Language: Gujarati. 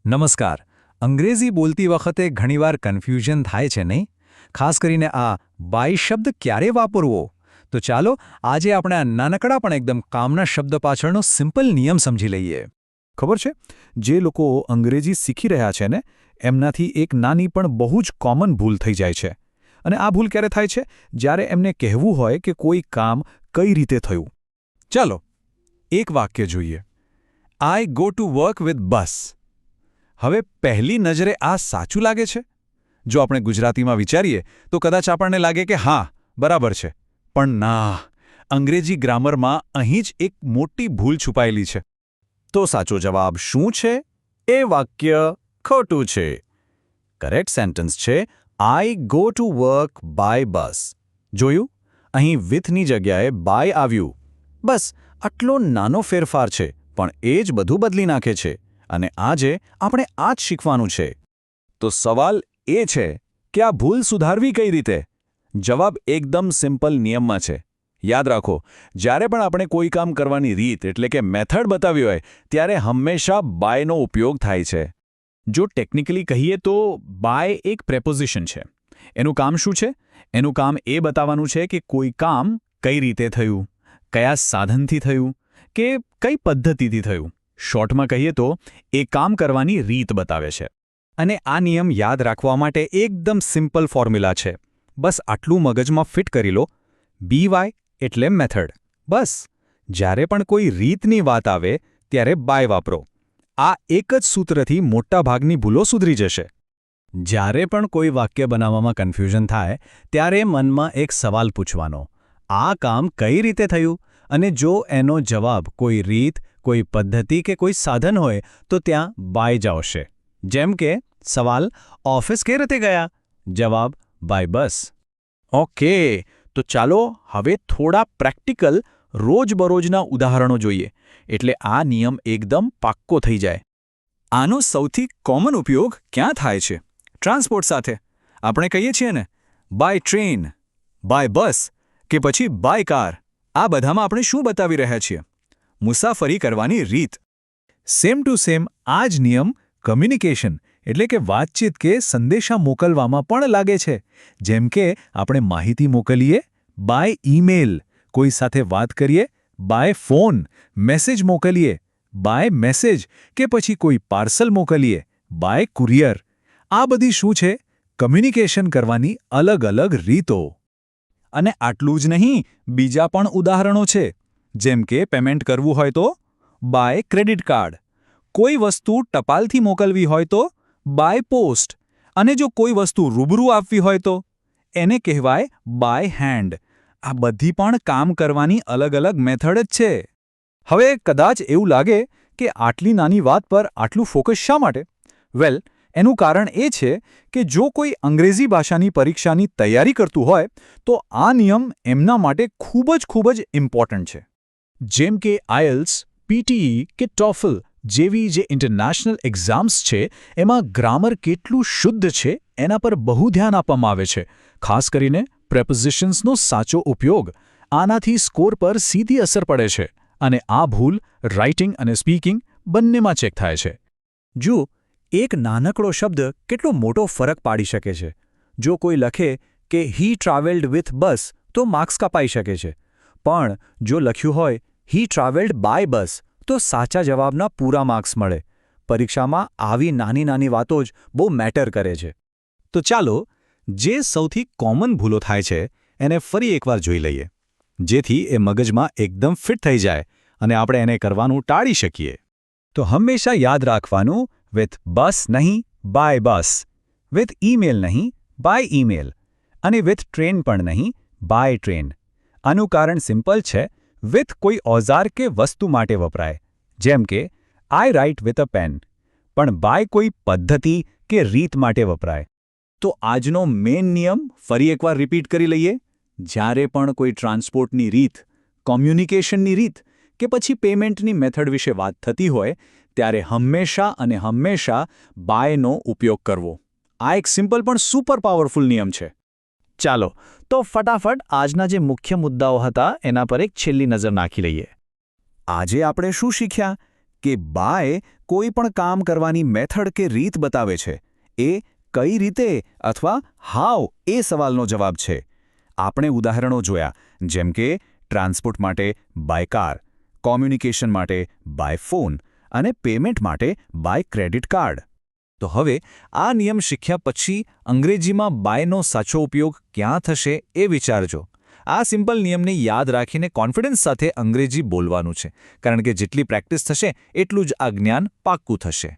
નમસ્કાર. અંગ્રેજી બોલતી વખતે ઘણીવાર કન્ફ્યુઝન થાય છે નહીં? ખાસ કરીને આ બાય શબ્દ ક્યારે વાપરવો? તો ચાલો આજે આપણે આ નાનકડા પણ એકદમ કામના શબ્દ પાછળનો સિમ્પલ નિયમ સમજી લઈએ. ખબર છે, જે લોકો અંગ્રેજી શીખી રહ્યા છે ને એમનાથી એક નાની પણ બહુ જ કોમન ભૂલ થઈ જાય છે. અને આ ભૂલ ક્યારે થાય છે? જ્યારે એમને કહેવું હોય કે કોઈ કામ કઈ રીતે થયું. ચાલો એક વાક્ય જોઈએ. I go to work with bus. હવે પહેલી નજરે આ સાચું લાગે છે? જો આપણે ગુજરાતીમાં વિચારીએ તો કદાચ આપણને લાગે કે હા, બરાબર છે. પણ ના, અંગ્રેજી ગ્રામરમાં અહીં જ એક મોટી ભૂલ છુપાયેલી છે. તો સાચો જવાબ શું છે? એ વાક્ય ખોટું છે. કરેક્ટ સેન્ટેન્સ છે I go to work by bus. જોયું? અહીં વિથની જગ્યાએ બાય આવ્યું. બસ આટલો નાનો ફેરફાર છે, પણ એ જ બધું બદલી નાખે છે. અને આજે આપણે આ જ શીખવાનું છે. તો સવાલ એ છે કે આ ભૂલ સુધારવી કઈ રીતે? જવાબ એકદમ સિમ્પલ નિયમમાં છે. યાદ રાખો, જ્યારે પણ આપણે કોઈ કામ કરવાની રીત એટલે કે મેથડ બતાવી હોય ત્યારે હંમેશા બાયનો ઉપયોગ થાય છે. જો ટેકનિકલી કહીએ તો બાય એક પ્રેપોઝિશન છે. એનું કામ શું છે? એનું કામ એ બતાવવાનું છે કે કોઈ કામ કઈ રીતે થયું, કયા સાધનથી થયું, કે કઈ પદ્ધતિથી થયું. શોર્ટમાં કહીએ તો એ કામ કરવાની રીત બતાવે છે. અને આ નિયમ યાદ રાખવા માટે એકદમ સિમ્પલ ફોર્મ્યુલા છે. બસ આટલું મગજમાં ફિટ કરી લો. BY એટલે મેથડ. બસ જ્યારે પણ કોઈ રીતની વાત આવે ત્યારે બાય વાપરો. આ એક જ સૂત્રથી મોટાભાગની ભૂલો સુધરી જશે. જ્યારે પણ કોઈ વાક્ય બનાવવામાં કન્ફ્યુઝન થાય ત્યારે મનમાં એક સવાલ પૂછવાનો: આ કામ કઈ રીતે થયું? અને જો એનો જવાબ કોઈ રીત, કોઈ પદ્ધતિ કે કોઈ સાધન હોય તો ત્યાં બાય જ આવશે. જેમ કે સવાલ ઓફિસ કે રીતે ગયા? જવાબ બાય બસ. ઓકે, તો ચાલો હવે થોડા પ્રેક્ટિકલ રોજબરોજના ઉદાહરણો જોઈએ, એટલે આ નિયમ એકદમ પાક્કો થઈ જાય. આનો સૌથી કોમન ઉપયોગ ક્યાં થાય છે? ટ્રાન્સપોર્ટ સાથે. આપણે કહીએ છીએ ને, બાય ટ્રેન, બાય બસ કે પછી બાય કાર. આ બધામાં આપણે શું બતાવી રહ્યા છીએ? મુસાફરી કરવાની રીત. સેમ ટુ સેમ આ જ નિયમ કમ્યુનિકેશન એટલે કે વાતચીત કે સંદેશા મોકલવામાં પણ લાગે છે. જેમ કે આપણે માહિતી મોકલીએ બાય ઈમેલ, કોઈ સાથે વાત કરીએ બાય ફોન, મેસેજ મોકલીએ બાય મેસેજ કે પછી કોઈ પાર્સલ મોકલીએ બાય કુરિયર. આ બધી શું છે? કમ્યુનિકેશન કરવાની અલગ અલગ રીતો. અને આટલું જ નહીં, બીજા પણ ઉદાહરણો છે. જેમ કે પેમેન્ટ કરવું હોય તો બાય ક્રેડિટ કાર્ડ, કોઈ વસ્તુ ટપાલથી મોકલવી હોય તો બાય પોસ્ટ, અને જો કોઈ વસ્તુ રૂબરૂ આપવી હોય તો એને કહેવાય બાય હેન્ડ. આ બધી પણ કામ કરવાની અલગ અલગ મેથડ જ છે. હવે કદાચ એવું લાગે કે આટલી નાની વાત પર આટલું ફોકસ શા માટે? વેલ, એનું કારણ એ છે કે જો કોઈ અંગ્રેજી ભાષાની પરીક્ષાની તૈયારી કરતું હોય તો આ નિયમ એમના માટે ખૂબ જ ઇમ્પોર્ટન્ટ છે. જેમ કે આઇએલ્સ, PTE કે TOEFL જેવી જે ઇન્ટરનેશનલ એક્ઝામ્સ છે, એમાં ગ્રામર કેટલું શુદ્ધ છે એના પર બહુ ધ્યાન આપવામાં આવે છે. ખાસ કરીને પ્રેપોઝિશન્સનો સાચો ઉપયોગ. આનાથી સ્કોર પર સીધી અસર પડે છે. અને આ ભૂલ રાઇટિંગ અને સ્પીકિંગ બંનેમાં ચેક થાય છે. જો એક નાનકડો શબ્દ કેટલો મોટો ફરક પાડી શકે છે. જો કોઈ લખે કે હી ટ્રાવેલ્ડ વિથ બસ તો માર્ક્સ કપાઈ શકે છે. પણ જો લખ્યું હોય હી ટ્રાવેલ્ડ બાય બસ તો સાચા જવાબના પૂરા માર્ક્સ મળે. પરીક્ષામાં આવી નાની નાની વાતો જ બહુ મેટર કરે છે. તો ચાલો જે સૌથી કોમન ભૂલો થાય છે એને ફરી એકવાર જોઈ લઈએ, જેથી એ મગજમાં એકદમ ફિટ થઈ જાય અને આપણે એને કરવાનું ટાળી શકીએ. તો હંમેશા યાદ રાખવાનું, વિથ બસ નહીં બાય બસ, વિથ ઈમેલ નહીં બાય ઈમેલ, અને વિથ ટ્રેન પણ નહીં બાય ટ્રેન. આનું કારણ સિમ્પલ છે. વિથ કોઈ ઓઝાર કે વસ્તુ માટે વપરાય, જેમ કે I write with a pen, પણ બાય કોઈ પદ્ધતિ કે રીત માટે વપરાય. તો આજનો મેઇન નિયમ ફરી એકવાર રિપીટ કરી લઈએ. જ્યારે પણ કોઈ ટ્રાન્સપોર્ટની રીત, કોમ્યુનિકેશનની રીત કે પછી પેમેન્ટની મેથડ વિશે વાત થતી હોય ત્યારે હંમેશા બાયનો ઉપયોગ કરવો. આ એક સિમ્પલ પણ સુપર પાવરફુલ નિયમ છે. ચાલો તો ફટાફટ આજના જે મુખ્ય મુદ્દાઓ હતા એના પર એક છેલ્લી નજર નાખી લઈએ. આજે આપણે શું શીખ્યા? કે બાય કોઈ પણ કામ કરવાની મેથડ કે રીત બતાવે છે એ કઈ રીતે અથવા હાઉ એ સવાલનો જવાબ છે. આપણે ઉદાહરણો જોયા, જેમ કે ટ્રાન્સપોર્ટ માટે બાય કાર, કોમ્યુનિકેશન માટે બાય ફોન અને પેમેન્ટ માટે બાય ક્રેડિટ કાર્ડ. તો હવે આ નિયમ શીખ્યા પછી અંગ્રેજીમાં બાયનો સાચો ઉપયોગ ક્યાં થશે એ વિચારજો. આ સિમ્પલ નિયમને યાદ રાખીને કોન્ફિડન્સ સાથે અંગ્રેજી બોલવાનું છે, કારણ કે જેટલી પ્રેક્ટિસ થશે એટલું જ આ જ્ઞાન પાક્કું થશે.